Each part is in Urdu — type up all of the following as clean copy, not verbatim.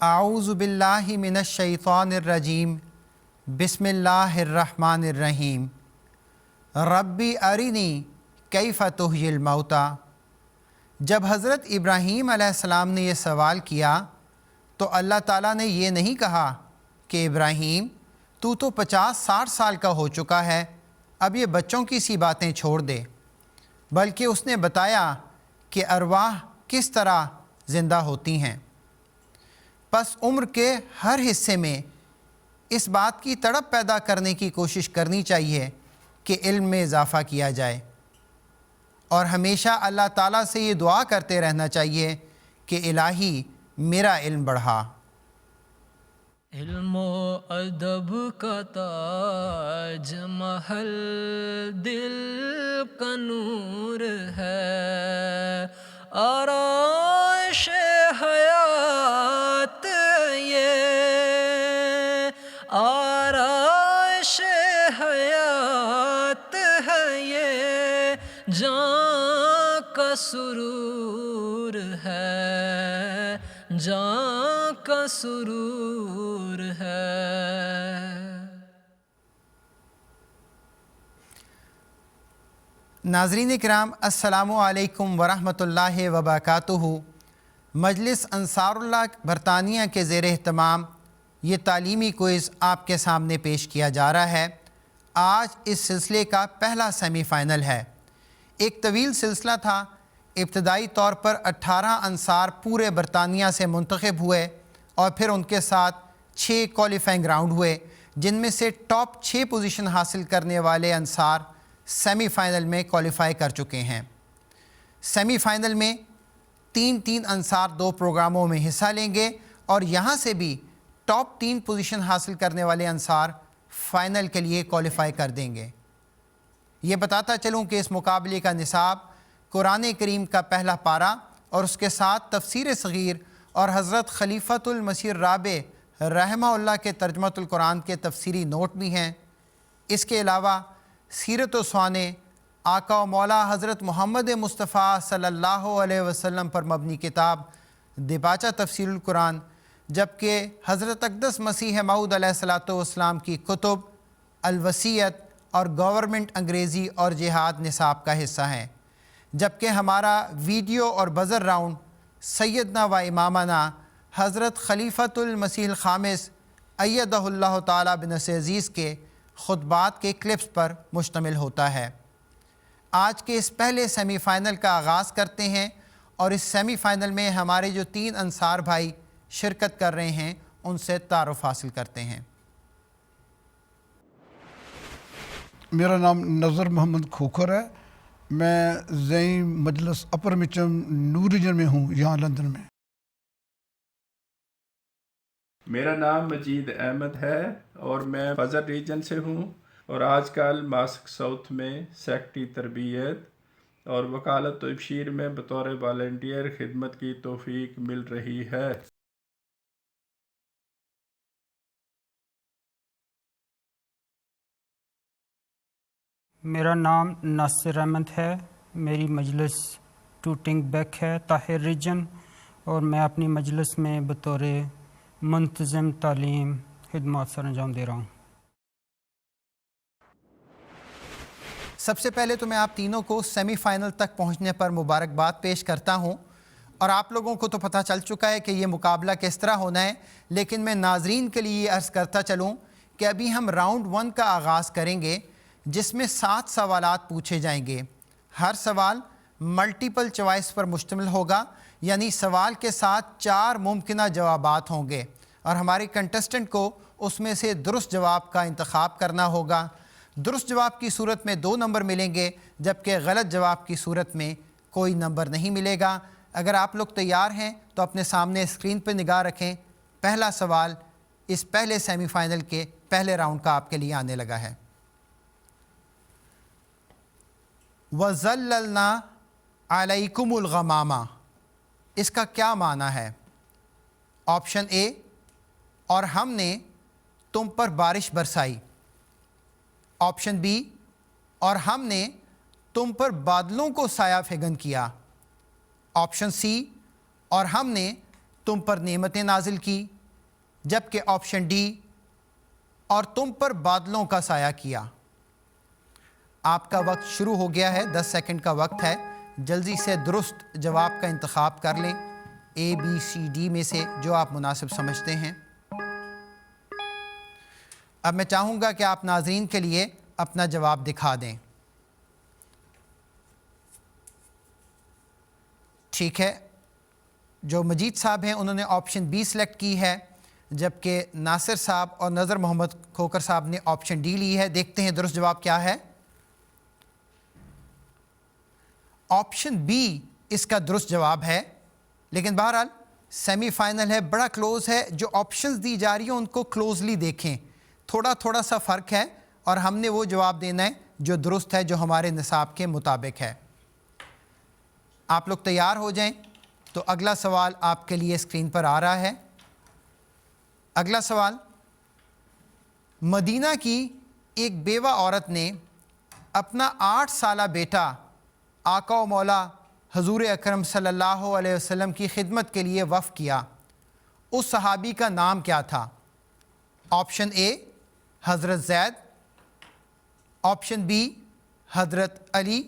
اعوذ باللہ من الشیطان الرجیم بسم اللہ الرحمن الرحیم ربی ارنی کیف تحیی الموتیٰ۔ جب حضرت ابراہیم علیہ السلام نے یہ سوال کیا تو اللہ تعالیٰ نے یہ نہیں کہا کہ ابراہیم تو 50-60 سال کا ہو چکا ہے، اب یہ بچوں کی سی باتیں چھوڑ دے، بلکہ اس نے بتایا کہ ارواح کس طرح زندہ ہوتی ہیں۔ پس عمر کے ہر حصے میں اس بات کی تڑپ پیدا کرنے کی کوشش کرنی چاہیے کہ علم میں اضافہ کیا جائے، اور ہمیشہ اللہ تعالیٰ سے یہ دعا کرتے رہنا چاہیے کہ الہی میرا علم بڑھا۔ علم و ادب کا تاج محل دل کا نور ہے، آرائش حیات یہ آرائش حیات ہے، یہ جاں کا سرور ہے، جاں کا سرور ہے۔ ناظرین کرام، السلام علیکم ورحمۃ اللہ وبرکاتہ۔ مجلس انصار اللہ برطانیہ کے زیر اہتمام یہ تعلیمی کوئز آپ کے سامنے پیش کیا جا رہا ہے۔ آج اس سلسلے کا پہلا سیمی فائنل ہے۔ ایک طویل سلسلہ تھا۔ ابتدائی طور پر 18 انصار پورے برطانیہ سے منتخب ہوئے اور پھر ان کے ساتھ 6 کوالیفائنگ راؤنڈ ہوئے، جن میں سے ٹاپ 6 پوزیشن حاصل کرنے والے انصار سیمی فائنل میں کوالیفائی کر چکے ہیں۔ سیمی فائنل میں 3 انصار 2 پروگراموں میں حصہ لیں گے، اور یہاں سے بھی ٹاپ 3 پوزیشن حاصل کرنے والے انصار فائنل کے لیے کوالیفائی کر دیں گے۔ یہ بتاتا چلوں کہ اس مقابلے کا نصاب قرآن کریم کا پہلا پارہ اور اس کے ساتھ تفسیر صغیر اور حضرت خلیفۃ المسیح الرابع رحمہ اللہ کے ترجمۃ القرآن کے تفسیری نوٹ بھی ہیں۔ اس کے علاوہ سیرت و سوانح آقا و مولا حضرت محمد مصطفیٰ صلی اللہ علیہ وسلم پر مبنی کتاب دیباچہ تفسیر القرآن، جبکہ حضرت اقدس مسیح موعود علیہ السلام کی کتب الوصیت اور گورنمنٹ انگریزی اور جہاد نصاب کا حصہ ہیں، جبکہ ہمارا ویڈیو اور بزر راؤنڈ سیدنا و امامنا حضرت خلیفۃ المسیح الخامس ایدہ اللہ تعالیٰ بنصر عزیز کے خطبات کے کلپس پر مشتمل ہوتا ہے۔ آج کے اس پہلے سیمی فائنل کا آغاز کرتے ہیں، اور اس سیمی فائنل میں ہمارے جو 3 انصار بھائی شرکت کر رہے ہیں ان سے تعارف حاصل کرتے ہیں۔ میرا نام نظر محمد کھوکھر ہے، میں زعیم مجلس اپر مچم نور ریجن میں ہوں، یہاں لندن میں۔ میرا نام مجید احمد ہے اور میں فضل ریجن سے ہوں، اور آج کل ماسک ساؤتھ میں سیکٹری تربیت اور وکالت و ابشیر میں بطور والنٹیئر خدمت کی توفیق مل رہی ہے۔ میرا نام ناصر احمد ہے، میری مجلس ٹوٹنگ بیک ہے، طاہر ریجن، اور میں اپنی مجلس میں بطور منتظم تعلیم خدمات سر انجام دے رہا ہوں۔ سب سے پہلے تو میں آپ تینوں کو سیمی فائنل تک پہنچنے پر مبارکباد پیش کرتا ہوں، اور آپ لوگوں کو تو پتہ چل چکا ہے کہ یہ مقابلہ کس طرح ہونا ہے، لیکن میں ناظرین کے لیے یہ عرض کرتا چلوں کہ ابھی ہم راؤنڈ 1 کا آغاز کریں گے، جس میں 7 سوالات پوچھے جائیں گے۔ ہر سوال ملٹیپل چوائس پر مشتمل ہوگا، یعنی سوال کے ساتھ 4 ممکنہ جوابات ہوں گے، اور ہمارے کنٹسٹنٹ کو اس میں سے درست جواب کا انتخاب کرنا ہوگا۔ درست جواب کی صورت میں 2 نمبر ملیں گے، جبکہ غلط جواب کی صورت میں کوئی نمبر نہیں ملے گا۔ اگر آپ لوگ تیار ہیں تو اپنے سامنے اسکرین پہ نگاہ رکھیں۔ پہلا سوال اس پہلے سیمی فائنل کے پہلے راؤنڈ کا آپ کے لیے آنے لگا ہے۔ وَظَلَّلْنَا عَلَيْكُمُ الْغَمَامَ، اس کا کیا معنی ہے؟ آپشن اے، اور ہم نے تم پر بارش برسائی۔ آپشن بی، اور ہم نے تم پر بادلوں کو سایہ فگن کیا۔ آپشن سی، اور ہم نے تم پر نعمتیں نازل کی، جبکہ آپشن ڈی اور تم پر بادلوں کا سایہ کیا۔ آپ کا وقت شروع ہو گیا ہے، 10 سیکنڈ کا وقت ہے، جلدی سے درست جواب کا انتخاب کر لیں، اے بی سی ڈی میں سے جو آپ مناسب سمجھتے ہیں۔ اب میں چاہوں گا کہ آپ ناظرین کے لیے اپنا جواب دکھا دیں۔ ٹھیک ہے، جو مجید صاحب ہیں انہوں نے آپشن بی سلیکٹ کی ہے، جبکہ ناصر صاحب اور نظر محمد کھوکر صاحب نے آپشن ڈی لی ہے۔ دیکھتے ہیں درست جواب کیا ہے۔ آپشن بی اس کا درست جواب ہے، لیکن بہرحال سیمی فائنل ہے، بڑا کلوز ہے۔ جو آپشنز دی جا رہی ہیں ان کو کلوزلی دیکھیں، تھوڑا سا فرق ہے، اور ہم نے وہ جواب دینا ہے جو درست ہے، جو ہمارے نصاب کے مطابق ہے۔ آپ لوگ تیار ہو جائیں تو اگلا سوال آپ کے لیے اسکرین پر آ رہا ہے۔ اگلا سوال، مدینہ کی ایک بیوہ عورت نے اپنا 8 سالہ بیٹا آقا و مولا حضور اکرم صلی اللہ علیہ وسلم کی خدمت کے لیے وقف کیا، اس صحابی کا نام کیا تھا؟ آپشن اے حضرت زید، آپشن بی حضرت علی،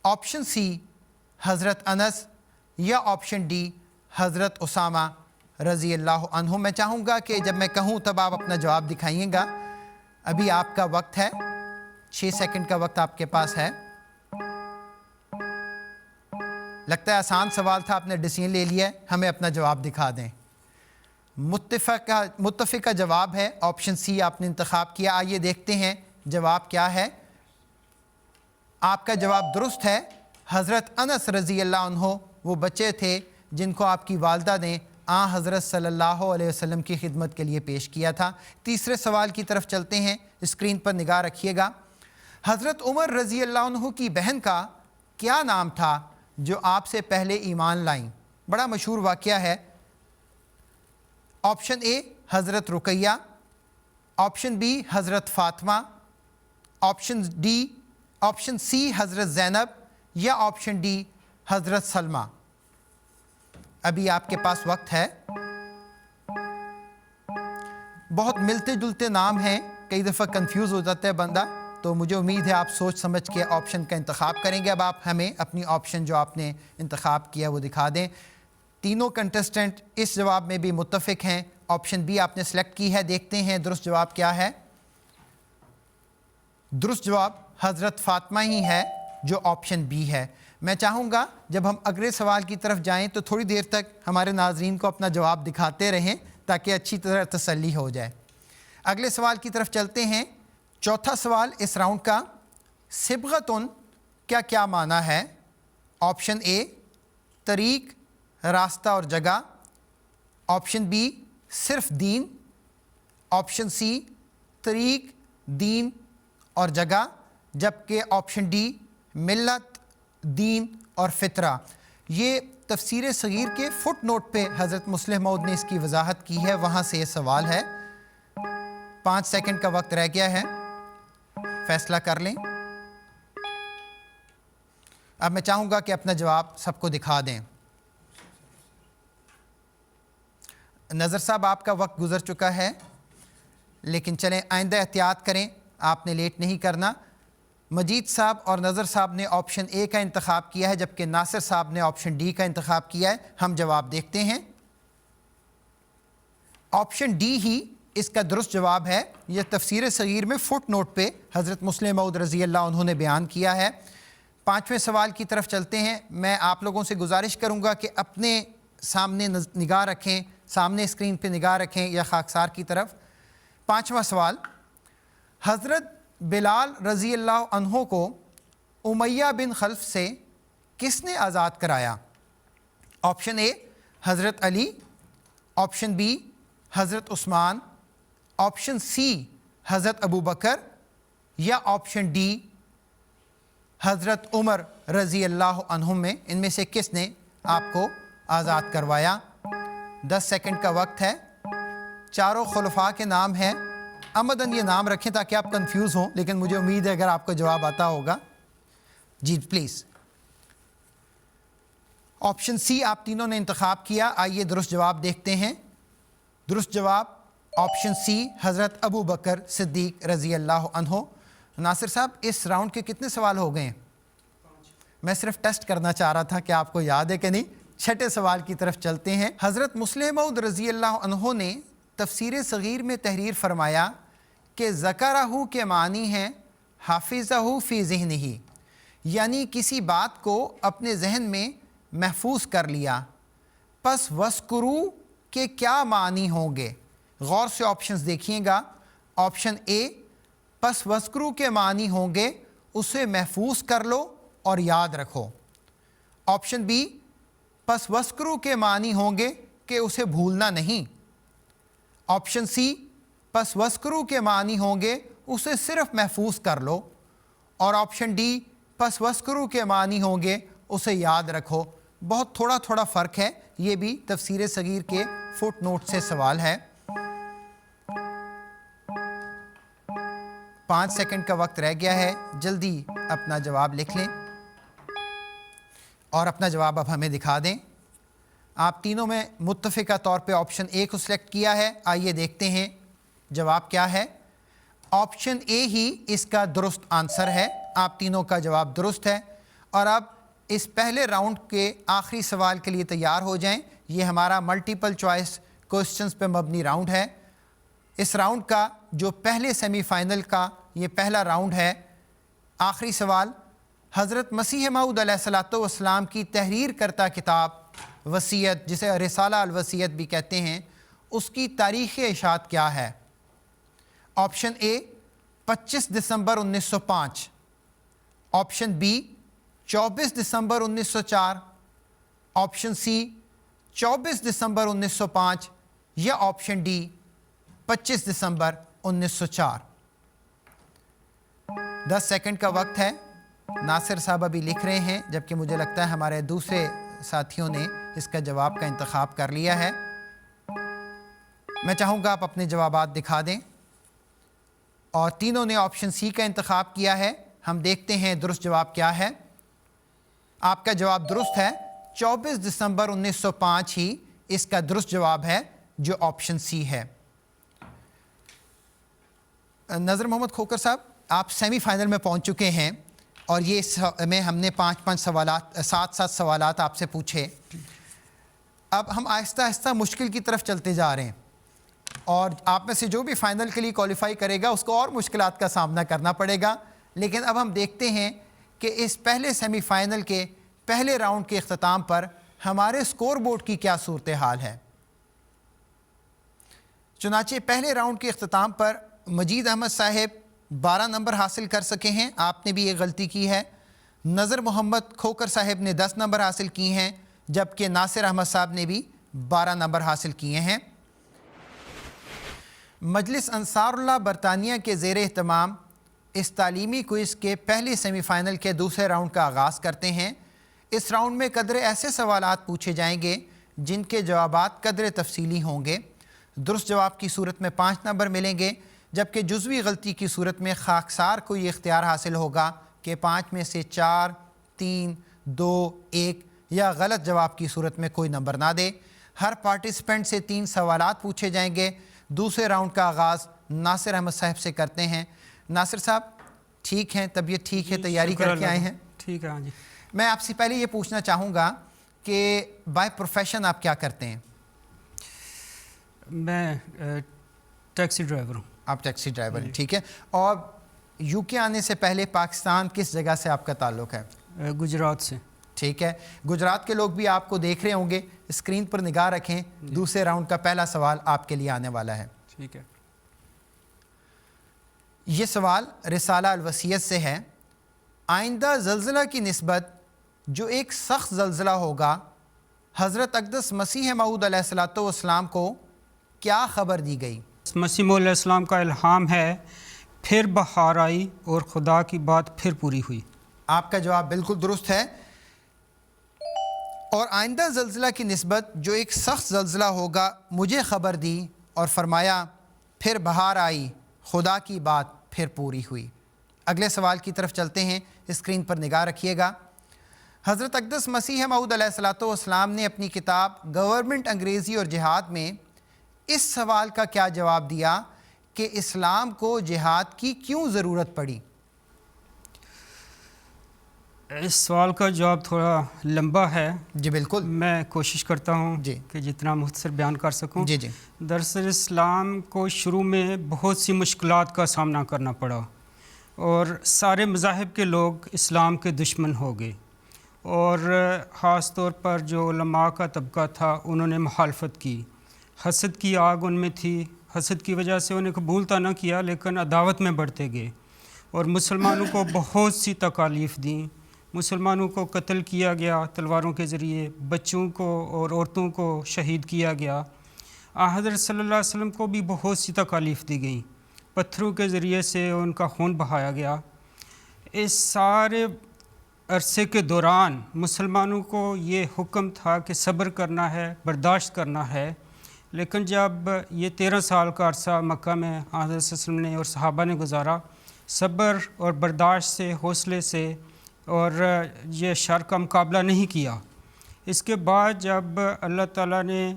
آپشن سی حضرت انس، یا آپشن ڈی حضرت اسامہ رضی اللہ عنہ۔ میں چاہوں گا کہ جب میں کہوں تب آپ اپنا جواب دکھائیے گا۔ ابھی آپ کا وقت ہے، 6 سیکنڈ کا وقت آپ کے پاس ہے۔ لگتا ہے آسان سوال تھا، آپ نے ڈیسیژن لے لیا ہے، ہمیں اپنا جواب دکھا دیں۔ متفقہ جواب ہے، آپشن سی آپ نے انتخاب کیا۔ آئیے دیکھتے ہیں جواب کیا ہے۔ آپ کا جواب درست ہے، حضرت انس رضی اللہ عنہ وہ بچے تھے جن کو آپ کی والدہ نے حضرت صلی اللہ علیہ وسلم کی خدمت کے لیے پیش کیا تھا۔ تیسرے سوال کی طرف چلتے ہیں، اسکرین پر نگاہ رکھیے گا۔ حضرت عمر رضی اللہ عنہ کی بہن کا کیا نام تھا جو آپ سے پہلے ایمان لائیں؟ بڑا مشہور واقعہ ہے۔ آپشن اے حضرت رقیہ، آپشن بی حضرت فاطمہ، آپشن سی حضرت زینب، یا آپشن ڈی حضرت سلمہ۔ ابھی آپ کے پاس وقت ہے۔ بہت ملتے جلتے نام ہیں، کئی دفعہ کنفیوز ہو جاتا ہے بندہ، تو مجھے امید ہے آپ سوچ سمجھ کے آپشن کا انتخاب کریں گے۔ اب آپ ہمیں اپنی آپشن جو آپ نے انتخاب کیا وہ دکھا دیں۔ تینوں کنٹسٹنٹ اس جواب میں بھی متفق ہیں، آپشن بی آپ نے سلیکٹ کی ہے۔ دیکھتے ہیں درست جواب کیا ہے۔ درست جواب حضرت فاطمہ ہی ہے جو آپشن بی ہے۔ میں چاہوں گا جب ہم اگلے سوال کی طرف جائیں تو تھوڑی دیر تک ہمارے ناظرین کو اپنا جواب دکھاتے رہیں تاکہ اچھی طرح تسلی ہو جائے۔ اگلے سوال کی طرف چلتے ہیں۔ چوتھا سوال اس راؤنڈ کا، صبغتن کا کیا معنی ہے؟ آپشن اے طریق، راستہ اور جگہ، آپشن بی صرف دین، آپشن سی طریق، دین اور جگہ، جبکہ آپشن ڈی ملت، دین اور فطرہ۔ یہ تفسیر صغیر کے فٹ نوٹ پہ حضرت مسلم موعود نے اس کی وضاحت کی ہے، وہاں سے یہ سوال ہے۔ 5 سیکنڈ کا وقت رہ گیا ہے، فیصلہ کر لیں۔ اب میں چاہوں گا کہ اپنا جواب سب کو دکھا دیں۔ نظر صاحب آپ کا وقت گزر چکا ہے، لیکن چلیں آئندہ احتیاط کریں، آپ نے لیٹ نہیں کرنا۔ مجید صاحب اور نظر صاحب نے آپشن اے کا انتخاب کیا ہے، جبکہ ناصر صاحب نے آپشن ڈی کا انتخاب کیا ہے۔ ہم جواب دیکھتے ہیں۔ آپشن ڈی ہی اس کا درست جواب ہے۔ یہ تفسیر صغیر میں فٹ نوٹ پہ حضرت مسلم موعود رضی اللہ عنہ نے بیان کیا ہے۔ 5ویں سوال کی طرف چلتے ہیں۔ میں آپ لوگوں سے گزارش کروں گا کہ اپنے سامنے نگاہ رکھیں، سامنے اسکرین پہ نگاہ رکھیں یا خاکسار کی طرف۔ 5واں سوال، حضرت بلال رضی اللہ عنہ کو امیہ بن خلف سے کس نے آزاد کرایا؟ آپشن اے حضرت علی، آپشن بی حضرت عثمان، آپشن سی حضرت ابو بکر، یا آپشن ڈی حضرت عمر رضی اللہ عنہ میں ان میں سے کس نے آپ کو آزاد کروایا؟ 10 سیکنڈ کا وقت ہے۔ چاروں خلفاء کے نام ہیں، عمدن یہ نام رکھیں تاکہ آپ کنفیوز ہوں، لیکن مجھے امید ہے اگر آپ کو جواب آتا ہوگا۔ جی پلیز۔ آپشن سی آپ تینوں نے انتخاب کیا. آئیے درست جواب دیکھتے ہیں. درست جواب آپشن سی حضرت ابو بکر صدیق رضی اللہ عنہ. ناصر صاحب اس راؤنڈ کے کتنے سوال ہو گئے ہیں؟ میں صرف ٹیسٹ کرنا چاہ رہا تھا کہ آپ کو یاد ہے کہ نہیں. چھٹے سوال کی طرف چلتے ہیں. حضرت مسلم موعود رضی اللہ عنہ نے تفسیر صغیر میں تحریر فرمایا کہ ذکرہ کے معنی ہیں حافظہ فی ذہنہ، یعنی کسی بات کو اپنے ذہن میں محفوظ کر لیا. پس وذکرو کے کیا معنی ہوں گے؟ غور سے آپشنز دیکھیے گا. آپشن اے پس وذکرو کے معنی ہوں گے اسے محفوظ کر لو اور یاد رکھو. آپشن بی پس وذکرو کے معنی ہوں گے کہ اسے بھولنا نہیں. آپشن سی پس وذکرو کے معنی ہوں گے اسے صرف محفوظ کر لو. اور آپشن ڈی پس وذکرو کے معنی ہوں گے اسے یاد رکھو. بہت تھوڑا فرق ہے. یہ بھی تفسیر صغیر کے فٹ نوٹ سے سوال ہے. 5 سیکنڈ کا وقت رہ گیا ہے. جلدی اپنا جواب لکھ لیں اور اپنا جواب اب ہمیں دکھا دیں. آپ تینوں میں متفقہ طور پہ آپشن اے کو سلیکٹ کیا ہے. آئیے دیکھتے ہیں جواب کیا ہے. آپشن اے ہی اس کا درست آنسر ہے. آپ تینوں کا جواب درست ہے. اور اب اس پہلے راؤنڈ کے آخری سوال کے لیے تیار ہو جائیں. یہ ہمارا ملٹیپل چوائس کوسچنز پہ مبنی راؤنڈ ہے. اس راؤنڈ کا جو پہلے سیمی فائنل کا یہ پہلا راؤنڈ ہے. آخری سوال حضرت مسیح موعود علیہ الصلوۃ والسلام کی تحریر کرتا کتاب وصیت، جسے رسالہ الوصیت بھی کہتے ہیں، اس کی تاریخ اشاعت کیا ہے؟ آپشن اے 25 دسمبر 1905، آپشن بی 24 دسمبر 1904، آپشن سی 24 دسمبر 1905 یا آپشن ڈی 25 دسمبر 1904. 10 سیکنڈ کا وقت ہے. ناصر صاحب ابھی لکھ رہے ہیں جبکہ مجھے لگتا ہے ہمارے دوسرے ساتھیوں نے اس کا جواب کا انتخاب کر لیا ہے. میں چاہوں گا آپ اپنے جوابات دکھا دیں. اور تینوں نے آپشن سی کا انتخاب کیا ہے. ہم دیکھتے ہیں درست جواب کیا ہے. آپ کا جواب درست ہے. 24 دسمبر 1905 ہی اس کا درست جواب ہے جو آپشن سی ہے. نذر محمد کھوکر صاحب آپ سیمی فائنل میں پہنچ چکے ہیں اور یہ میں ہم نے 5 سوالات 7 سوالات آپ سے پوچھے. اب ہم آہستہ آہستہ مشکل کی طرف چلتے جا رہے ہیں اور آپ میں سے جو بھی فائنل کے لیے کوالیفائی کرے گا اس کو اور مشکلات کا سامنا کرنا پڑے گا. لیکن اب ہم دیکھتے ہیں کہ اس پہلے سیمی فائنل کے پہلے راؤنڈ کے اختتام پر ہمارے سکور بورڈ کی کیا صورتحال ہے. چنانچہ پہلے راؤنڈ کے اختتام پر مجید احمد صاحب 12 نمبر حاصل کر سکے ہیں. آپ نے بھی یہ غلطی کی ہے. نذر محمد کھوکر صاحب نے 10 نمبر حاصل کیے ہیں جبکہ ناصر احمد صاحب نے بھی 12 نمبر حاصل کیے ہیں. مجلس انصار اللہ برطانیہ کے زیر اہتمام اس تعلیمی کوئز کے پہلے سیمی فائنل کے دوسرے راؤنڈ کا آغاز کرتے ہیں. اس راؤنڈ میں قدر ایسے سوالات پوچھے جائیں گے جن کے جوابات قدر تفصیلی ہوں گے. درست جواب کی صورت میں 5 نمبر ملیں گے جبکہ جزوی غلطی کی صورت میں خاکسار کو یہ اختیار حاصل ہوگا کہ 5 میں سے 4، 3، 2، 1 یا غلط جواب کی صورت میں کوئی نمبر نہ دے. ہر پارٹیسپینٹ سے 3 سوالات پوچھے جائیں گے. دوسرے راؤنڈ کا آغاز ناصر احمد صاحب سے کرتے ہیں. ناصر صاحب ٹھیک ہیں؟ طبیعت ٹھیک ہے؟ تیاری کر کے آئے ہیں؟ ٹھیک ہے. ہاں جی. میں آپ سے پہلے یہ پوچھنا چاہوں گا کہ بائی پروفیشن آپ کیا کرتے ہیں؟ میں ٹیکسی ڈرائیور ہوں. آپ ٹیکسی ڈرائیور ہیں، ٹھیک ہے. اور یو کے آنے سے پہلے پاکستان کس جگہ سے آپ کا تعلق ہے؟ گجرات سے. ٹھیک ہے. گجرات کے لوگ بھی آپ کو دیکھ رہے ہوں گے. اسکرین پر نگاہ رکھیں. دوسرے راؤنڈ کا پہلا سوال آپ کے لیے آنے والا ہے. ٹھیک ہے. یہ سوال رسالہ الوصیت سے ہے. آئندہ زلزلہ کی نسبت جو ایک سخت زلزلہ ہوگا حضرت اقدس مسیح موعود علیہ الصلوۃ والسلام کو کیا خبر دی گئی؟ مسیح موعود علیہ السلام کا الہام ہے، پھر بہار آئی اور خدا کی بات پھر پوری ہوئی. آپ کا جواب بالکل درست ہے. اور آئندہ زلزلہ کی نسبت جو ایک سخت زلزلہ ہوگا مجھے خبر دی اور فرمایا پھر بہار آئی، خدا کی بات پھر پوری ہوئی. اگلے سوال کی طرف چلتے ہیں. اسکرین پر نگاہ رکھیے گا. حضرت اقدس مسیح موعود علیہ الصلوۃ والسلام نے اپنی کتاب گورنمنٹ انگریزی اور جہاد میں اس سوال کا کیا جواب دیا کہ اسلام کو جہاد کی کیوں ضرورت پڑی؟ اس سوال کا جواب تھوڑا لمبا ہے، جی بالکل، میں کوشش کرتا ہوں جی کہ جتنا مختصر بیان کر سکوں۔ جی جی دراصل اسلام کو شروع میں بہت سی مشکلات کا سامنا کرنا پڑا اور سارے مذاہب کے لوگ اسلام کے دشمن ہو گئے، اور خاص طور پر جو علماء کا طبقہ تھا انہوں نے مخالفت کی، حسد کی آگ ان میں تھی، حسد کی وجہ سے انہیں قبول تو نہ کیا لیکن عداوت میں بڑھتے گئے اور مسلمانوں کو بہت سی تکالیف دیں، مسلمانوں کو قتل کیا گیا تلواروں کے ذریعے، بچوں کو اور عورتوں کو شہید کیا گیا، حضرت صلی اللہ علیہ وسلم کو بھی بہت سی تکالیف دی گئیں، پتھروں کے ذریعے سے ان کا خون بہایا گیا۔ اس سارے عرصے کے دوران مسلمانوں کو یہ حکم تھا کہ صبر کرنا ہے، برداشت کرنا ہے، لیکن جب یہ 13 سال کا عرصہ مکہ میں حضرت صلی اللہ علیہ وسلم نے اور صحابہ نے گزارا صبر اور برداشت سے، حوصلے سے، اور یہ شر کا مقابلہ نہیں کیا، اس کے بعد جب اللہ تعالیٰ نے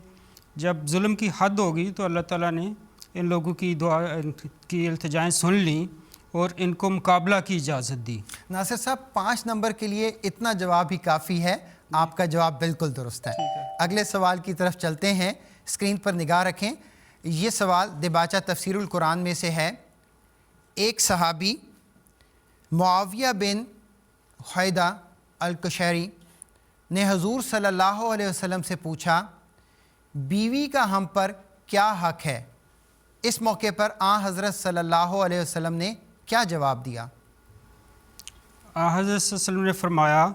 جب ظلم کی حد ہوگی تو اللہ تعالیٰ نے ان لوگوں کی دعا کی التجائیں سن لیں اور ان کو مقابلہ کی اجازت دی۔ ناصر صاحب 5 نمبر کے لیے اتنا جواب ہی کافی ہے، آپ کا جواب بالکل درست ہے۔ اگلے سوال کی طرف چلتے ہیں، اسکرین پر نگاہ رکھیں۔ یہ سوال دباچہ تفسیر القرآن میں سے ہے۔ ایک صحابی معاویہ بن حیدہ القشیری نے حضور صلی اللہ علیہ وسلم سے پوچھا بیوی کا ہم پر کیا حق ہے؟ اس موقع پر حضرت صلی اللہ علیہ وسلم نے کیا جواب دیا؟ حضرت صلی اللہ علیہ وسلم نے فرمایا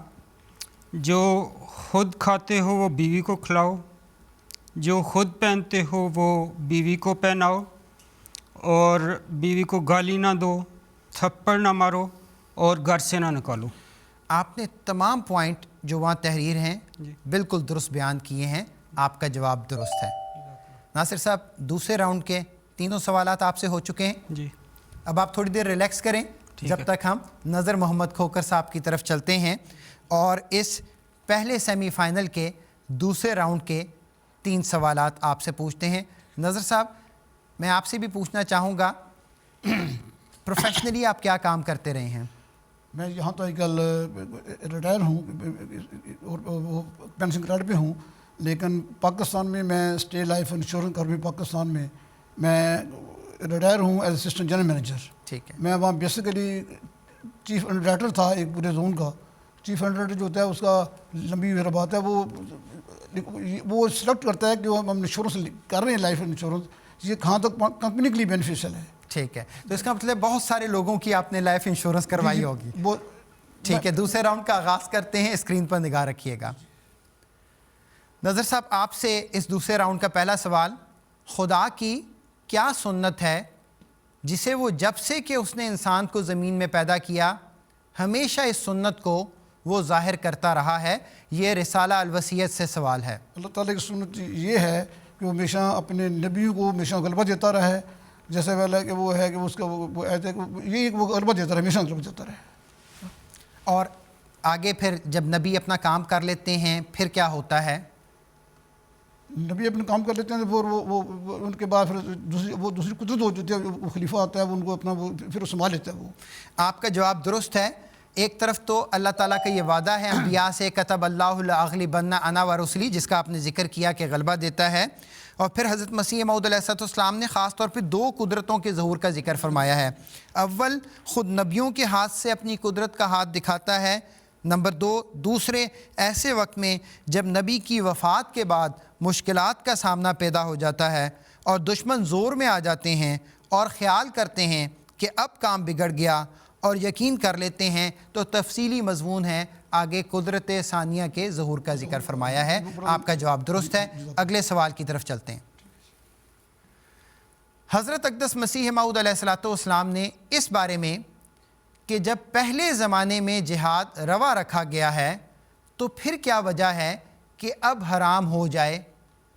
جو خود کھاتے ہو وہ بیوی کو کھلاؤ، جو خود پہنتے ہو وہ بیوی کو پہناؤ، اور بیوی کو گالی نہ دو، تھپڑ نہ مارو اور گھر سے نہ نکالو۔ آپ نے تمام پوائنٹ جو وہاں تحریر ہیں بالکل درست بیان کیے ہیں، آپ کا جواب درست ہے۔ ناصر صاحب دوسرے راؤنڈ کے 3 سوالات آپ سے ہو چکے ہیں، جی اب آپ تھوڑی دیر ریلیکس کریں جب تک ہم نظر محمد کھوکر صاحب کی طرف چلتے ہیں اور اس پہلے سیمی فائنل کے دوسرے راؤنڈ کے 3 سوالات آپ سے پوچھتے ہیں۔ نظر صاحب میں آپ سے بھی پوچھنا چاہوں گا پروفیشنلی آپ کیا کام کرتے رہے ہیں؟ میں یہاں تو کل ریٹائر ہوں اور پینشن کارڈ پہ ہوں، لیکن پاکستان میں میں stay life insurance company Pakistan میں ریٹائر ہوں ایز اسسٹنٹ جنرل مینیجر۔ ٹھیک ہے، میں وہاں بیسیکلی چیف انڈررائٹر تھا ایک پورے زون کا۔ چیف انڈررائٹر جو ہوتا ہے اس کا لمبی بات ہے، وہ سلیکٹ کرتا ہے کہ وہ ہم انشورنس کر رہے ہیں لائف انشورنس، یہ کہاں تک کمپنی کے لیے بینیفیشیل ہے۔ ٹھیک ہے، تو اس کا مطلب بہت سارے لوگوں کی آپ نے لائف انشورنس کروائی ہوگی۔ ٹھیک ہے، دوسرے راؤنڈ کا آغاز کرتے ہیں، اسکرین پر نگاہ رکھیے گا۔ نظر صاحب آپ سے اس دوسرے راؤنڈ کا پہلا سوال، خدا کی کیا سنت ہے جسے وہ جب سے کہ اس نے انسان کو زمین میں پیدا کیا ہمیشہ اس سنت کو وہ ظاہر کرتا رہا ہے؟ یہ رسالہ الوصیت سے سوال ہے۔ اللہ تعالیٰ کی سنت یہ ہے کہ وہ ہمیشہ اپنے نبیوں کو ہمیشہ غلبہ دیتا رہا ہے، جیسے پہلے کہ وہ ہے کہ اس کا وہ ایسے یہ وہ غلبہ دیتا رہے، ہمیشہ غلبہ دیتا رہے۔ اور آگے پھر جب نبی اپنا کام کر لیتے ہیں پھر کیا ہوتا ہے؟ نبی اپنے کام کر لیتے ہیں تو وہ ان کے بعد پھر دوسری قدرت ہو جاتی ہے، وہ خلیفہ آتا ہے، وہ ان کو اپنا وہ پھر سنبھال لیتا ہے۔ وہ آپ کا جواب درست ہے۔ ایک طرف تو اللہ تعالیٰ کا یہ وعدہ ہے انبیاء سے، کتب اللہ لاغلبن انا ورسلی، جس کا آپ نے ذکر کیا کہ غلبہ دیتا ہے، اور پھر حضرت مسیح موعود علیہ السلام نے خاص طور پہ 2 قدرتوں کے ظہور کا ذکر فرمایا ہے۔ اول خود نبیوں کے ہاتھ سے اپنی قدرت کا ہاتھ دکھاتا ہے، نمبر 2 دوسرے ایسے وقت میں جب نبی کی وفات کے بعد مشکلات کا سامنا پیدا ہو جاتا ہے اور دشمن زور میں آ جاتے ہیں اور خیال کرتے ہیں کہ اب کام بگڑ گیا اور یقین کر لیتے ہیں، تو تفصیلی مضمون ہے، آگے قدرت ثانیہ کے ظہور کا ذکر فرمایا ہے۔ آپ کا جواب درست ہے۔ اگلے سوال کی طرف چلتے ہیں۔ حضرت اقدس مسیح موعود علیہ السلام نے اس بارے میں کہ جب پہلے زمانے میں جہاد روا رکھا گیا ہے تو پھر کیا وجہ ہے کہ اب حرام ہو جائے،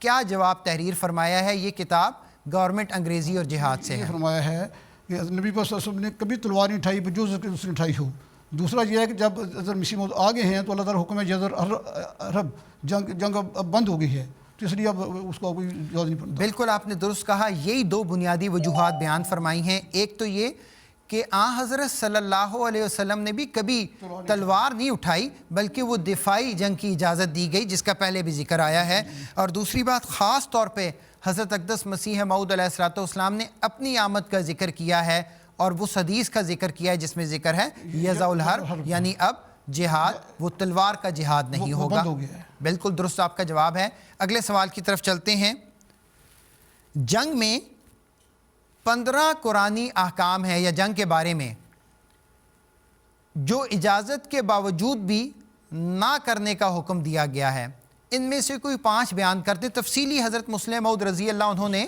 کیا جواب تحریر فرمایا ہے؟ یہ کتاب گورنمنٹ انگریزی اور جہاد سے یہ ہے۔ فرمایا ہے کہ نبی صلی اللہ علیہ وسلم نے کبھی تلوار نہیں اٹھائی بجوز کہ اس نے اٹھائی ہو، دوسرا یہ ہے کہ جب حضرت مسیح موعود آ گئے ہیں تو اللہ تعالیٰ حکم ہے جزر عرب جنگ اب بند ہو گئی ہے، تو اس لیے اب اس کو کوئی یاد نہیں پڑتا. بالکل آپ نے درست کہا. یہی دو بنیادی وجوہات بیان فرمائی ہیں. ایک تو یہ کہ حضرت صلی اللہ علیہ وسلم نے بھی کبھی تلوار نہیں اٹھائی بلکہ وہ دفاعی جنگ کی اجازت دی گئی جس کا پہلے بھی ذکر آیا ہے. اور دوسری بات خاص طور پہ حضرت اقدس مسیح موعود علیہ السلام نے اپنی آمد کا ذکر کیا ہے اور وہ حدیث کا ذکر کیا ہے جس میں ذکر ہے یضع الحرب، یعنی اب جہاد وہ تلوار کا جہاد نہیں ہوگا. بالکل درست آپ کا جواب ہے. اگلے سوال کی طرف چلتے ہیں. جنگ میں 15 قرآنی احکام ہیں یا جنگ کے بارے میں جو اجازت کے باوجود بھی نہ کرنے کا حکم دیا گیا ہے، ان میں سے کوئی 5 بیان کرتے. تفصیلی حضرت مسلم موعود رضی اللہ عنہ نے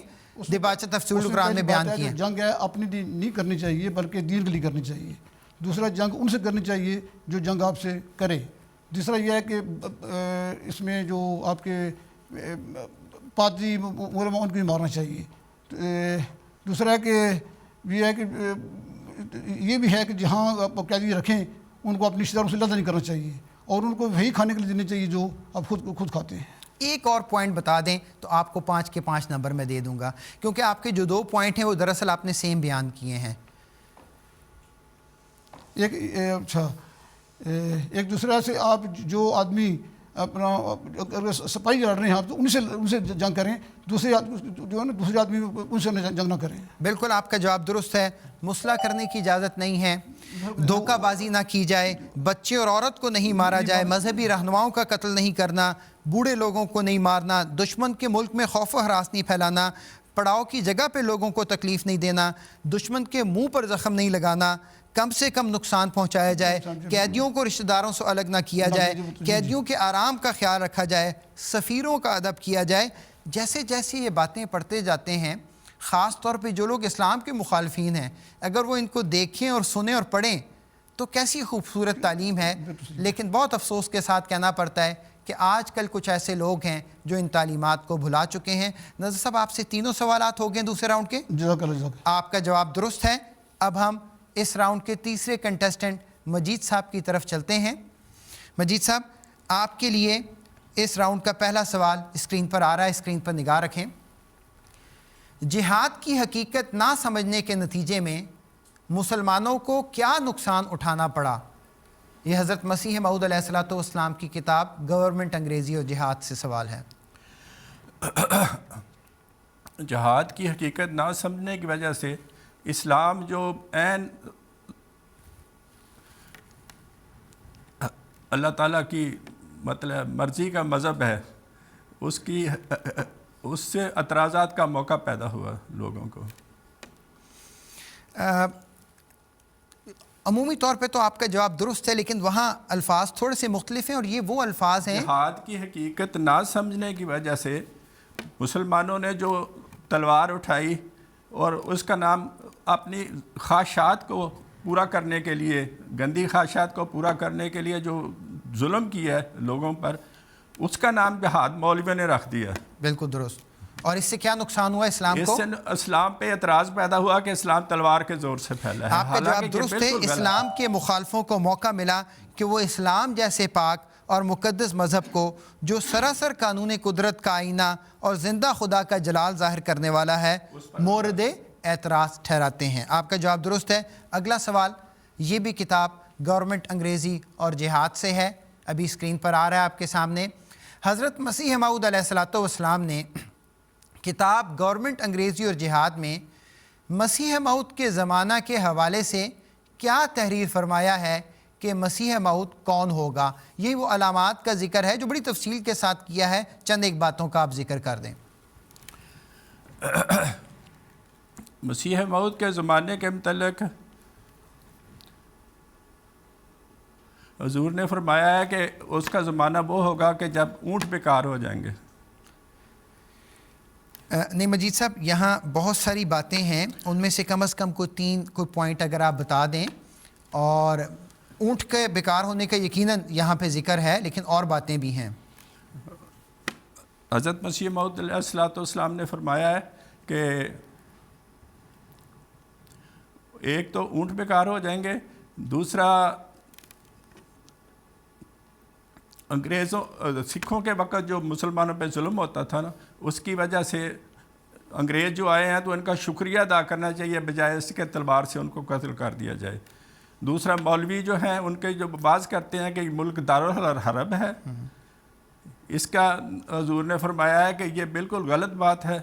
دباچہ تفسیر القرآن میں بیان کیا. جنگ ہے اپنی نہیں کرنی چاہیے بلکہ دین کے لیے کرنی چاہیے. دوسرا جنگ ان سے کرنی چاہیے جو جنگ آپ سے کرے. تیسرا یہ ہے کہ اس میں جو آپ کے پادری علماء ان کو بھی مارنا چاہیے. دوسرا ہے کہ یہ ہے کہ یہ بھی ہے کہ جہاں آپ قیدی رکھیں ان کو اپنی رشتہ داروں سے لطف نہیں کرنا چاہیے اور ان کو وہی کھانے کے لیے دینی چاہیے جو آپ خود کھاتے ہیں. ایک اور پوائنٹ بتا دیں تو آپ کو 5 کے 5 نمبر میں دے دوں گا کیونکہ آپ کے جو 2 پوائنٹ ہیں وہ دراصل آپ نے سیم بیان کیے ہیں. ایک دوسرے سے آپ جو آدمی اپنا اگر سپاہی لڑ رہے ہیں آپ تو ان سے جنگ کریں، دوسرے آدمی ان سے جنگ نہ کریں. بالکل آپ کا جواب درست ہے. مصلح کرنے کی اجازت نہیں ہے، دھوکہ بازی نہ کی جائے، بچے اور عورت کو نہیں مارا جائے، مذہبی رہنماؤں کا قتل نہیں کرنا، بوڑھے لوگوں کو نہیں مارنا، دشمن کے ملک میں خوف و ہراس نہیں پھیلانا، پڑاؤ کی جگہ پہ لوگوں کو تکلیف نہیں دینا، دشمن کے منہ پر زخم نہیں لگانا، کم سے کم نقصان پہنچایا جائے، قیدیوں کو رشتہ داروں سے الگ نہ کیا جائے، قیدیوں کے آرام کا خیال رکھا جائے، سفیروں کا ادب کیا جائے. جیسے جیسے یہ باتیں پڑھتے جاتے ہیں خاص طور پہ جو لوگ اسلام کے مخالفین ہیں اگر وہ ان کو دیکھیں اور سنیں اور پڑھیں تو کیسی خوبصورت تعلیم ہے. لیکن بہت افسوس کے ساتھ کہنا پڑتا ہے کہ آج کل کچھ ایسے لوگ ہیں جو ان تعلیمات کو بھلا چکے ہیں. نظر صاحب آپ سے 3 سوالات ہو گئے دوسرے راؤنڈ کے. آپ کا جواب درست ہے. اب ہم اس راؤنڈ کے تیسرے کنٹیسٹنٹ مجید صاحب کی طرف چلتے ہیں. مجید صاحب آپ کے لیے اس راؤنڈ کا پہلا سوال اسکرین پر آ رہا ہے، اسکرین پر نگاہ رکھیں. جہاد کی حقیقت نہ سمجھنے کے نتیجے میں مسلمانوں کو کیا نقصان اٹھانا پڑا؟ یہ حضرت مسیح موعود علیہ السلام کی کتاب گورنمنٹ انگریزی اور جہاد سے سوال ہے. جہاد کی حقیقت نہ سمجھنے کی وجہ سے اسلام جو عین اللہ تعالیٰ کی مطلب مرضی کا مذہب ہے اس سے اعتراضات کا موقع پیدا ہوا لوگوں کو. عمومی طور پہ تو آپ کا جواب درست ہے لیکن وہاں الفاظ تھوڑے سے مختلف ہیں اور یہ وہ الفاظ ہیں. جہاد کی حقیقت نہ سمجھنے کی وجہ سے مسلمانوں نے جو تلوار اٹھائی اور اس کا نام اپنی خواہشات کو پورا کرنے کے لیے، گندی خواہشات کو پورا کرنے کے لیے جو ظلم کیا ہے لوگوں پر، اس کا نام جہاد مولویوں نے رکھ دیا. بالکل درست. اور اس سے کیا نقصان ہوا اسلام کو؟ اس سے اسلام پہ اعتراض پیدا ہوا کہ اسلام تلوار کے زور سے پھیلا ہے. آپ کا جواب درست ہے. اسلام کے مخالفوں کو موقع ملا کہ وہ اسلام جیسے پاک اور مقدس مذہب کو جو سراسر قانون قدرت کا آئینہ اور زندہ خدا کا جلال ظاہر کرنے والا ہے مورد اعتراض ٹھہراتے ہیں. آپ کا جواب درست ہے. اگلا سوال یہ بھی کتاب گورنمنٹ انگریزی اور جہاد سے ہے، ابھی اسکرین پر آ رہا ہے آپ کے سامنے. حضرت مسیح موعود علیہ السلام نے کتاب گورنمنٹ انگریزی اور جہاد میں مسیح موعود کے زمانہ کے حوالے سے کیا تحریر فرمایا ہے کہ مسیح موعود کون ہوگا؟ یہی وہ علامات کا ذکر ہے جو بڑی تفصیل کے ساتھ کیا ہے. چند ایک باتوں کا آپ ذکر کر دیں. مسیح موعود کے زمانے کے متعلق حضور نے فرمایا ہے کہ اس کا زمانہ وہ ہوگا کہ جب اونٹ بیکار ہو جائیں گے. نہیں مجید صاحب یہاں بہت ساری باتیں ہیں، ان میں سے کم از کم کوئی پوائنٹ اگر آپ بتا دیں. اور اونٹ کے بیکار ہونے کا یقیناً یہاں پہ ذکر ہے لیکن اور باتیں بھی ہیں. حضرت مسیح موعود علیہ السلام نے فرمایا ہے کہ ایک تو اونٹ بیکار ہو جائیں گے، دوسرا سکھوں کے وقت جو مسلمانوں پہ ظلم ہوتا تھا نا، اس کی وجہ سے انگریز جو آئے ہیں تو ان کا شکریہ ادا کرنا چاہیے بجائے اس کے تلوار سے ان کو قتل کر دیا جائے۔ دوسرا، مولوی جو ہیں ان کے جو باز کرتے ہیں کہ ملک دارالحرب ہے، اس کا حضور نے فرمایا ہے کہ یہ بالکل غلط بات ہے۔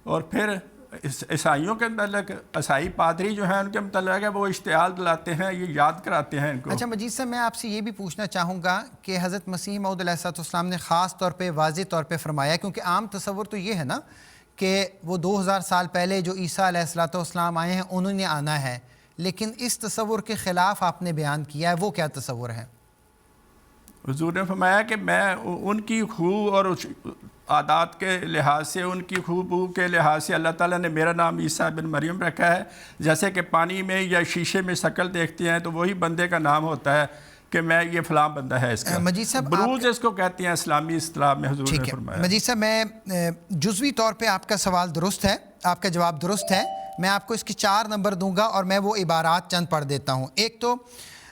اور پھر عیسائیوں کے متعلق عیسائی پادری جو ہیں ان کے متعلق ہے وہ اشتعال دلاتے ہیں، یہ یاد کراتے ہیں ان کو۔ اچھا مجید صاحب، میں آپ سے یہ بھی پوچھنا چاہوں گا کہ حضرت مسیح موعود علیہ السلام نے خاص طور پہ واضح طور پہ فرمایا، کیونکہ عام تصور تو یہ ہے نا کہ وہ 2000 سال پہلے جو عیسیٰ علیہ السلام آئے ہیں انہوں نے آنا ہے، لیکن اس تصور کے خلاف آپ نے بیان کیا ہے، وہ کیا تصور ہے؟ حضور نے فرمایا کہ میں ان کی خو اور عادات کے لحاظ سے، ان کی خوبو کے لحاظ سے اللہ تعالیٰ نے میرا نام عیسیٰ بن مریم رکھا ہے۔ جیسے کہ پانی میں یا شیشے میں شکل دیکھتے ہیں تو وہی بندے کا نام ہوتا ہے کہ میں یہ فلاں بندہ ہے۔ اس کا مجید صاحب بروز اس کو کہتے ہیں اسلامی اصطلاح میں، حضور نے فرمایا۔ مجید صاحب، میں جزوی طور پہ آپ کا سوال درست ہے، آپ کا جواب درست ہے، میں آپ کو اس کی 4 نمبر دوں گا اور میں وہ عبارات چند پڑھ دیتا ہوں۔ ایک تو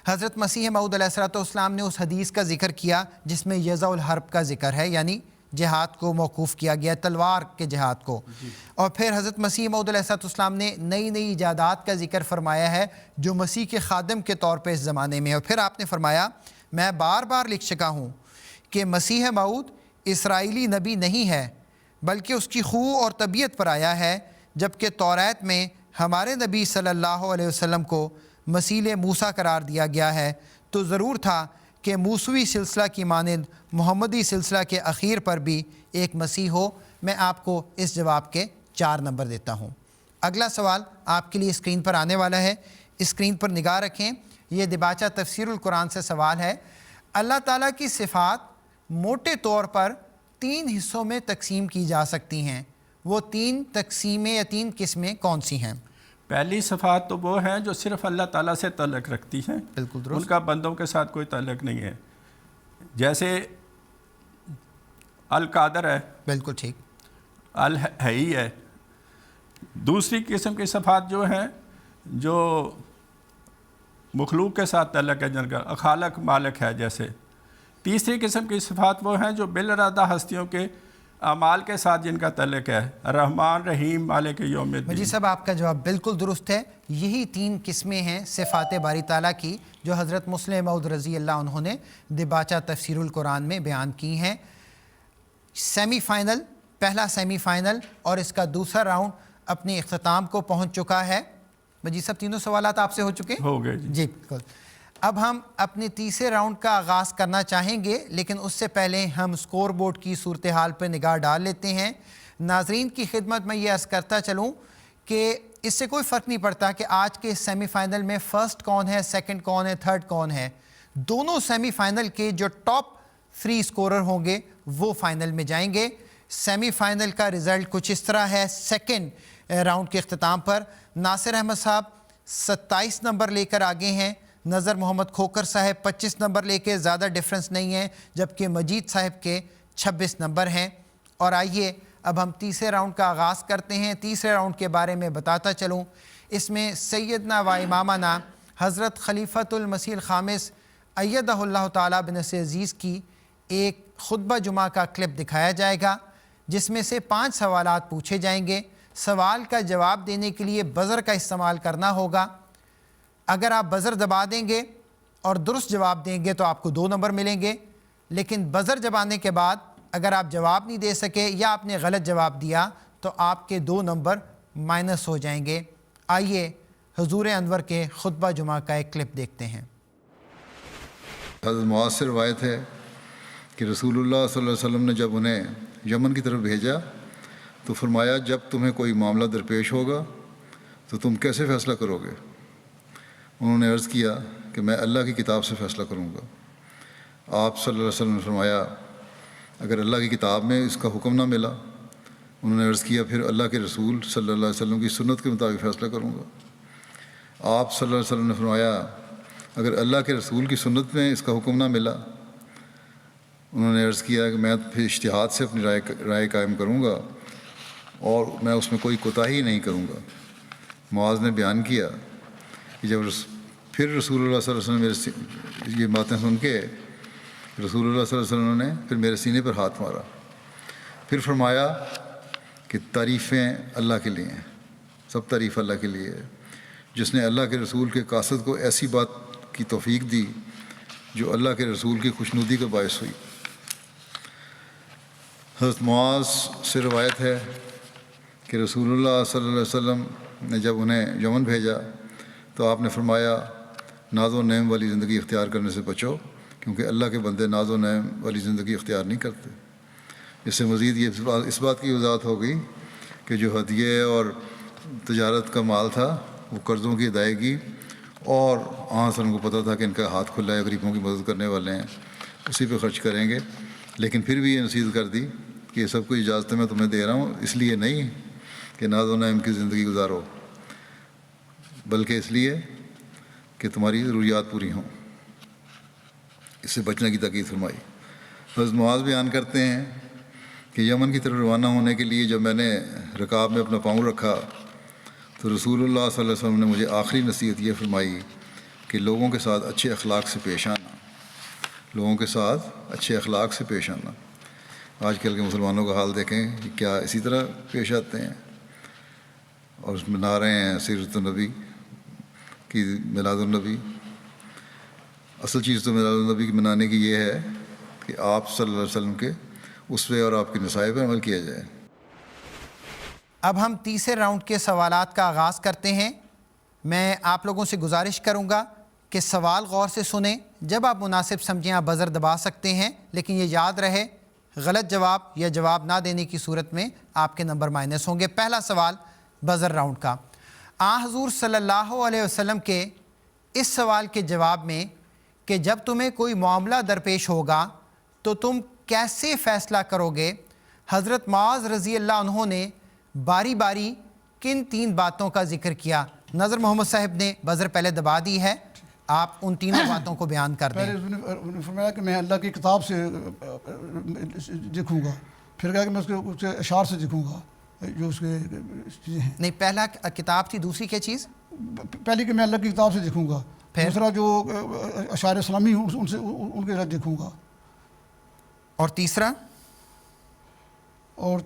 حضرت مسیح موعود علیہ السلام نے اس حدیث کا ذکر کیا جس میں یضع الحرب کا ذکر ہے، یعنی جہاد کو موقوف کیا گیا، تلوار کے جہاد کو۔ اور پھر حضرت مسیح موعود علیہ السلام نے نئی نئی ایجادات کا ذکر فرمایا ہے جو مسیح کے خادم کے طور پہ اس زمانے میں۔ اور پھر آپ نے فرمایا، میں بار بار لکھ چکا ہوں کہ مسیح موعود اسرائیلی نبی نہیں ہے بلکہ اس کی خو اور طبیعت پر آیا ہے، جبکہ توریت میں ہمارے نبی صلی اللہ علیہ وسلم کو مسیل موسیٰ قرار دیا گیا ہے، تو ضرور تھا کہ موسوی سلسلہ کی مانند محمدی سلسلہ کے اخیر پر بھی ایک مسیح ہو۔ میں آپ کو اس جواب کے 4 نمبر دیتا ہوں۔ اگلا سوال آپ کے لیے اسکرین پر آنے والا ہے، اسکرین پر نگاہ رکھیں۔ یہ دباچہ تفسیر القرآن سے سوال ہے، اللہ تعالیٰ کی صفات موٹے طور پر 3 حصوں میں تقسیم کی جا سکتی ہیں، وہ 3 تقسیمیں یا 3 قسمیں کون سی ہیں؟ پہلی صفات تو وہ ہیں جو صرف اللہ تعالیٰ سے تعلق رکھتی ہیں، بالکل درست، ان کا بندوں کے ساتھ کوئی تعلق نہیں ہے، جیسے القادر ہے، بالکل ٹھیک، الحی ہے۔ دوسری قسم کی صفات جو ہیں جو مخلوق کے ساتھ تعلق ہے، جن کا خالق مالک ہے جیسے۔ تیسری قسم کی صفات وہ ہیں جو بالارادہ ہستیوں کے اعمال کے ساتھ جن کا تعلق ہے، رحمان رحیم مالک یوم الدین۔ مجید صاحب آپ کا جواب بالکل درست ہے، یہی 3 قسمیں ہیں صفات باری تعالیٰ کی جو حضرت مسلم موعود رضی اللہ عنہ نے دباچہ تفسیر القرآن میں بیان کی ہیں۔ سیمی فائنل، پہلا سیمی فائنل اور اس کا دوسرا راؤنڈ اپنے اختتام کو پہنچ چکا ہے۔ مجید صاحب تینوں سوالات آپ سے ہو چکے؟ ہو گئے جی بالکل۔ اب ہم اپنے تیسرے راؤنڈ کا آغاز کرنا چاہیں گے، لیکن اس سے پہلے ہم اسکور بورڈ کی صورتحال پر نگاہ ڈال لیتے ہیں۔ ناظرین کی خدمت میں یہ عرض کرتا چلوں کہ اس سے کوئی فرق نہیں پڑتا کہ آج کے سیمی فائنل میں فرسٹ کون ہے، سیکنڈ کون ہے، تھرڈ کون ہے، دونوں سیمی فائنل کے جو ٹاپ 3 اسکورر ہوں گے وہ فائنل میں جائیں گے۔ سیمی فائنل کا رزلٹ کچھ اس طرح ہے۔ سیکنڈ راؤنڈ کے اختتام پر ناصر احمد صاحب 27 نمبر لے کر آگے ہیں، نظر محمد کھوکر صاحب 25 نمبر لے کے، زیادہ ڈیفرنس نہیں ہے، جبکہ مجید صاحب کے 26 نمبر ہیں۔ اور آئیے اب ہم تیسرے راؤنڈ کا آغاز کرتے ہیں۔ تیسرے راؤنڈ کے بارے میں بتاتا چلوں، اس میں سیدنا و امامنا حضرت خلیفۃ المسیح الخامس ایدہ اللہ تعالیٰ بنصر عزیز کی ایک خطبہ جمعہ کا کلپ دکھایا جائے گا، جس میں سے 5 سوالات پوچھے جائیں گے۔ سوال کا جواب دینے کے لیے بزر کا استعمال کرنا ہوگا۔ اگر آپ بزر دبا دیں گے اور درست جواب دیں گے تو آپ کو 2 نمبر ملیں گے، لیکن بزر دبانے کے بعد اگر آپ جواب نہیں دے سکے یا آپ نے غلط جواب دیا تو آپ کے 2 نمبر مائنس ہو جائیں گے۔ آئیے حضور انور کے خطبہ جمعہ کا ایک کلپ دیکھتے ہیں۔ حضرت معاذ سے روایت ہے کہ رسول اللہ صلی اللہ علیہ وسلم نے جب انہیں یمن کی طرف بھیجا تو فرمایا، جب تمہیں کوئی معاملہ درپیش ہوگا تو تم کیسے فیصلہ کرو گے؟ انہوں نے عرض کیا کہ میں اللہ کی کتاب سے فیصلہ کروں گا۔ آپ صلی اللہ علیہ وسلم نے فرمایا، اگر اللہ کی کتاب میں اس کا حکم نہ ملا؟ انہوں نے عرض کیا، پھر اللہ کے رسول صلی اللہ علیہ وسلم کی سنت کے مطابق فیصلہ کروں گا۔ آپ صلی اللہ علیہ وسلم نے فرمایا، اگر اللہ کے رسول کی سنت میں اس کا حکم نہ ملا؟ انہوں نے عرض کیا کہ میں پھر اجتہاد سے اپنی رائے قائم کروں گا اور میں اس میں کوئی کوتاہی نہیں کروں گا۔ معاذ نے بیان کیا کہ جب پھر رسول اللہ صلی اللہ علیہ وسلم میرے یہ باتیں سن کے رسول اللہ صلی اللہ علیہ وسلم نے پھر میرے سینے پر ہاتھ مارا، پھر فرمایا کہ تعریفیں اللہ کے لیے ہیں، سب تعریف اللہ کے لیے ہے جس نے اللہ کے رسول کے قاصد کو ایسی بات کی توفیق دی جو اللہ کے رسول کی خوشنودی کا باعث ہوئی۔ حضرت معاذ سے روایت ہے کہ رسول اللہ صلی اللہ علیہ وسلم نے جب انہیں یمن بھیجا تو آپ نے فرمایا ناز و نعم والی زندگی اختیار کرنے سے بچو، کیونکہ اللہ کے بندے ناز و نعم والی زندگی اختیار نہیں کرتے۔ اس سے مزید یہ اس بات کی وضاحت ہو گئی کہ جو ہدیے اور تجارت کا مال تھا وہ قرضوں کی ادائیگی، اور وسلم کو پتہ تھا کہ ان کا ہاتھ کھلا ہے، غریبوں کی مدد کرنے والے ہیں، اسی پہ خرچ کریں گے، لیکن پھر بھی یہ نصیحت کر دی کہ یہ سب کچھ اجازت میں تمہیں دے رہا ہوں اس لیے نہیں کہ ناز و نعم کی زندگی گزارو، بلکہ اس لیے کہ تمہاری ضروریات پوری ہوں۔ اس سے بچنے کی تاکید فرمائی۔ حضرت معاذ بیان کرتے ہیں کہ یمن کی طرف روانہ ہونے کے لیے جب میں نے رکاب میں اپنا پاؤں رکھا تو رسول اللہ صلی اللہ علیہ وسلم نے مجھے آخری نصیحت یہ فرمائی کہ لوگوں کے ساتھ اچھے اخلاق سے پیش آنا، لوگوں کے ساتھ اچھے اخلاق سے پیش آنا۔ آج کل کے مسلمانوں کا حال دیکھیں کہ کیا اسی طرح پیش آتے ہیں اور منا رہے ہیں سیرت النبی کی، میلاد النبی۔ اصل چیز تو میلاد النبی کی منانے کی یہ ہے کہ آپ صلی اللہ علیہ وسلم کے اسوے اور آپ کی نصائح پر عمل کیا جائے۔ اب ہم تیسرے راؤنڈ کے سوالات کا آغاز کرتے ہیں۔ میں آپ لوگوں سے گزارش کروں گا کہ سوال غور سے سنیں، جب آپ مناسب سمجھیں آپ بزر دبا سکتے ہیں، لیکن یہ یاد رہے غلط جواب یا جواب نہ دینے کی صورت میں آپ کے نمبر مائنس ہوں گے۔ پہلا سوال بزر راؤنڈ کا، حضور صلی اللہ علیہ وسلم کے اس سوال کے جواب میں کہ جب تمہیں کوئی معاملہ درپیش ہوگا تو تم کیسے فیصلہ کرو گے، حضرت معاذ رضی اللہ عنہ نے باری باری کن 3 باتوں کا ذکر کیا؟ نظر محمد صاحب نے بزر پہلے دبا دی ہے، آپ ان تینوں باتوں کو بیان کر دیں۔ پہلے انہوں نے فرمایا کہ میں اللہ کی کتاب سے دیکھوں گا، پھر کہا کہ میں اس کے اشعار سے دیکھوں گا جو اس کے چیزیں ہیں۔ نہیں، پہلا کتاب تھی، دوسری کیا چیز؟ پہلی کہ میں اللہ کی کتاب سے دیکھوں گا، دوسرا جو اشعار اسلامی ہوں ان سے ان کے ساتھ دیکھوں گا، اور تیسرا؟ اور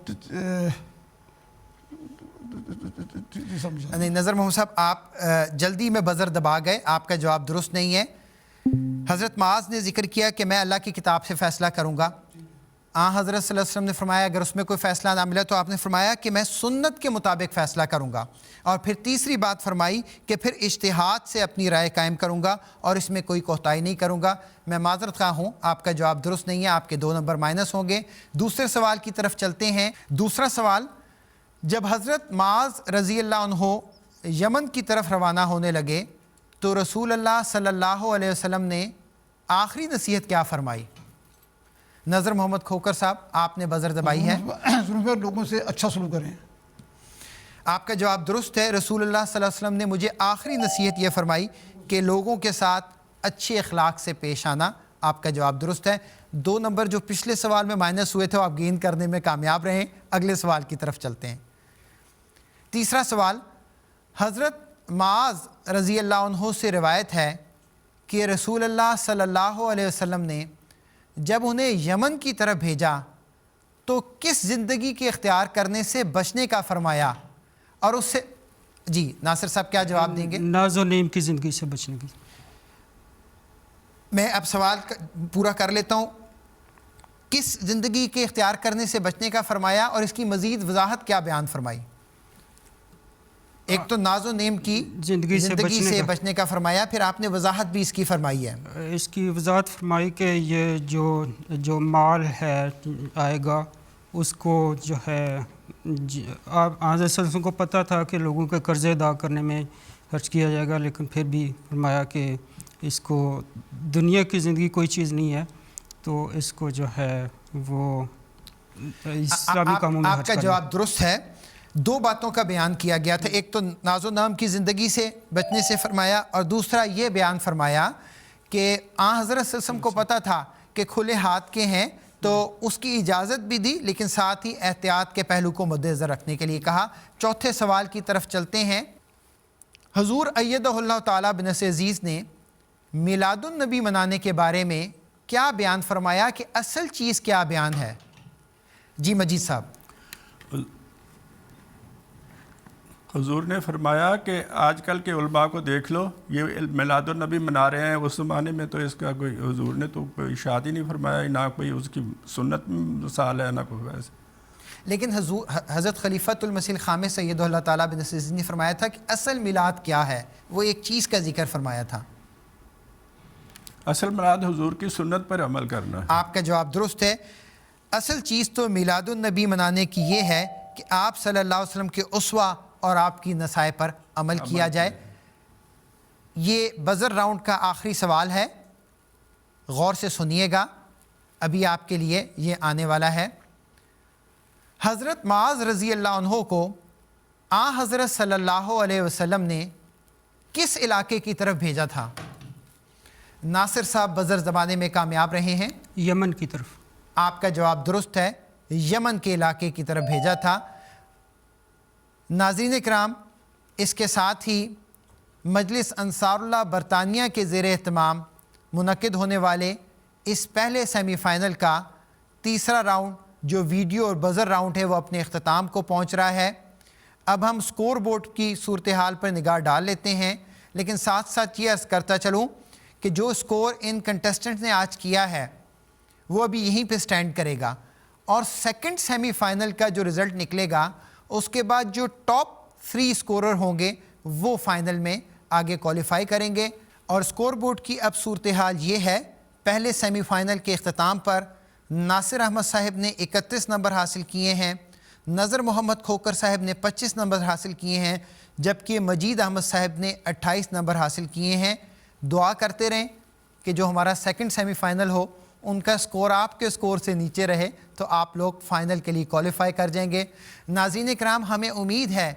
نہیں، نظر محمد صاحب آپ جلدی میں بزر دبا گئے، آپ کا جواب درست نہیں ہے۔ حضرت معاذ نے ذکر کیا کہ میں اللہ کی کتاب سے فیصلہ کروں گا، حضرت صلی اللہ علیہ وسلم نے فرمایا اگر اس میں کوئی فیصلہ نہ ملا تو آپ نے فرمایا کہ میں سنت کے مطابق فیصلہ کروں گا، اور پھر تیسری بات فرمائی کہ پھر اجتہاد سے اپنی رائے قائم کروں گا اور اس میں کوئی کوتاہی نہیں کروں گا۔ میں معذرت خواہ ہوں، آپ کا جواب درست نہیں ہے، آپ کے 2 نمبر مائنس ہوں گے۔ دوسرے سوال کی طرف چلتے ہیں۔ دوسرا سوال، جب حضرت معاذ رضی اللہ عنہ یمن کی طرف روانہ ہونے لگے تو رسول اللہ صلی اللہ علیہ وسلم نے آخری نصیحت کیا فرمائی؟ نظر محمد کھوکر صاحب آپ نے بزر دبائی ہے۔ لوگوں سے اچھا سلوک کریں۔ آپ کا جواب درست ہے، رسول اللہ صلی اللہ علیہ وسلم نے مجھے آخری نصیحت یہ فرمائی کہ لوگوں کے ساتھ اچھے اخلاق سے پیش آنا۔ آپ کا جواب درست ہے۔ 2 نمبر جو پچھلے سوال میں مائنس ہوئے تھے وہ آپ گین کرنے میں کامیاب رہیں۔ اگلے سوال کی طرف چلتے ہیں۔ تیسرا سوال، حضرت معاذ رضی اللہ عنہ سے روایت ہے کہ رسول اللہ صلی اللہ علیہ وسلم نے جب انہیں یمن کی طرف بھیجا تو کس زندگی کے اختیار کرنے سے بچنے کا فرمایا، اور اس سے جی ناصر صاحب کیا جواب دیں گے؟ ناز و نعیم کی زندگی سے بچنے کی۔ میں اب سوال پورا کر لیتا ہوں۔ کس زندگی کے اختیار کرنے سے بچنے کا فرمایا اور اس کی مزید وضاحت کیا بیان فرمائی؟ ایک تو ناز و نعیم کی زندگی سے بچنے کا فرمایا، پھر آپ نے وضاحت بھی اس کی فرمائی ہے۔ اس کی وضاحت فرمائی کہ یہ جو مال ہے آئے گا اس کو جو ہے آپ حضرت صلی اللہ علیہ وسلم کو پتہ تھا کہ لوگوں کے قرضے ادا کرنے میں خرچ کیا جائے گا، لیکن پھر بھی فرمایا کہ اس کو دنیا کی زندگی کوئی چیز نہیں ہے، تو اس کو جو ہے وہ اسلامی کاموں میں آپ کا جواب درست ہے۔ 2 باتوں کا بیان کیا گیا تھا، ایک تو ناز و نعم کی زندگی سے بچنے سے فرمایا، اور دوسرا یہ بیان فرمایا کہ حضرت صلی اللہ علیہ وسلم کو پتہ تھا کہ کھلے ہاتھ کے ہیں تو اس کی اجازت بھی دی، لیکن ساتھ ہی احتیاط کے پہلو کو مد نظر رکھنے کے لیے کہا۔ چوتھے سوال کی طرف چلتے ہیں۔ حضور ایدہ اللہ تعالیٰ بنصر عزیز نے میلاد النبی منانے کے بارے میں کیا بیان فرمایا کہ اصل چیز کیا بیان ہے؟ جی مجید صاحب. حضور نے فرمایا کہ آج کل کے علماء کو دیکھ لو، یہ میلاد النبی منا رہے ہیں، اس زمانے میں تو اس کا کوئی حضور نے تو کوئی ارشاد ہی نہیں فرمایا، نہ کوئی اس کی سنت مثال ہے، نہ کوئی ویسے. لیکن حضرت خلیفۃ المسیح الخامس سید اللہ تعالیٰ بن نصیر نے فرمایا تھا کہ اصل میلاد کیا ہے، وہ ایک چیز کا ذکر فرمایا تھا. اصل میلاد حضور کی سنت پر عمل کرنا ہے. آپ کا جواب درست ہے. اصل چیز تو میلاد النبی منانے کی یہ ہے کہ آپ صلی اللہ علیہ وسلم کے اسوہ اور آپ کی نصائح پر عمل کیا جائے. یہ بزر راؤنڈ کا آخری سوال ہے، غور سے سنیے گا، ابھی آپ کے لیے یہ آنے والا ہے. حضرت معاذ رضی اللہ عنہ کو حضرت صلی اللہ علیہ وسلم نے کس علاقے کی طرف بھیجا تھا؟ ناصر صاحب بزر زمانے میں کامیاب رہے ہیں. یمن کی طرف. آپ کا جواب درست ہے، یمن کے علاقے کی طرف بھیجا تھا. ناظرین کرام، اس کے ساتھ ہی مجلس انصار اللہ برطانیہ کے زیر اہتمام منعقد ہونے والے اس پہلے سیمی فائنل کا تیسرا راؤنڈ جو ویڈیو اور بزر راؤنڈ ہے وہ اپنے اختتام کو پہنچ رہا ہے. اب ہم سکور بورڈ کی صورتحال پر نگاہ ڈال لیتے ہیں، لیکن ساتھ ساتھ یہ عرض کرتا چلوں کہ جو سکور ان کنٹیسٹنٹ نے آج کیا ہے وہ ابھی یہیں پہ سٹینڈ کرے گا، اور سیکنڈ سیمی فائنل کا جو رزلٹ نکلے گا اس کے بعد جو ٹاپ 3 سکورر ہوں گے وہ فائنل میں آگے کوالیفائی کریں گے. اور سکور بورڈ کی اب صورتحال یہ ہے، پہلے سیمی فائنل کے اختتام پر ناصر احمد صاحب نے 31 نمبر حاصل کیے ہیں، نظر محمد کھوکر صاحب نے 25 نمبر حاصل کیے ہیں، جبکہ مجید احمد صاحب نے 28 نمبر حاصل کیے ہیں. دعا کرتے رہیں کہ جو ہمارا سیکنڈ سیمی فائنل ہو ان کا سکور آپ کے سکور سے نیچے رہے تو آپ لوگ فائنل کے لیے کوالیفائی کر جائیں گے. ناظرین کرام، ہمیں امید ہے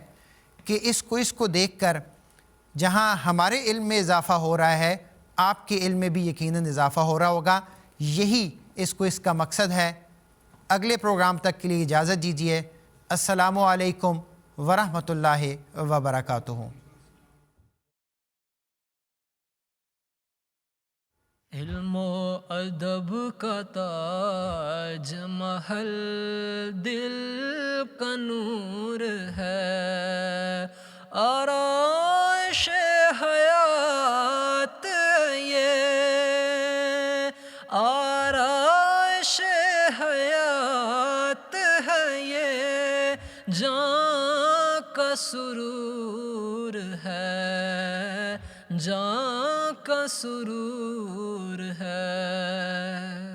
کہ اس کوئز کو دیکھ کر جہاں ہمارے علم میں اضافہ ہو رہا ہے آپ کے علم میں بھی یقیناً اضافہ ہو رہا ہوگا. یہی اس کوئز کا مقصد ہے. اگلے پروگرام تک کے لیے اجازت دیجیے. السلام علیکم ورحمۃ اللہ وبرکاتہ. علم و ادب کا تاج محل دل کا نور ہے، آرائش حیات یہ، آرائش حیات ہے یہ، جاں کا سرور ہے، جاں کا سرور ہے.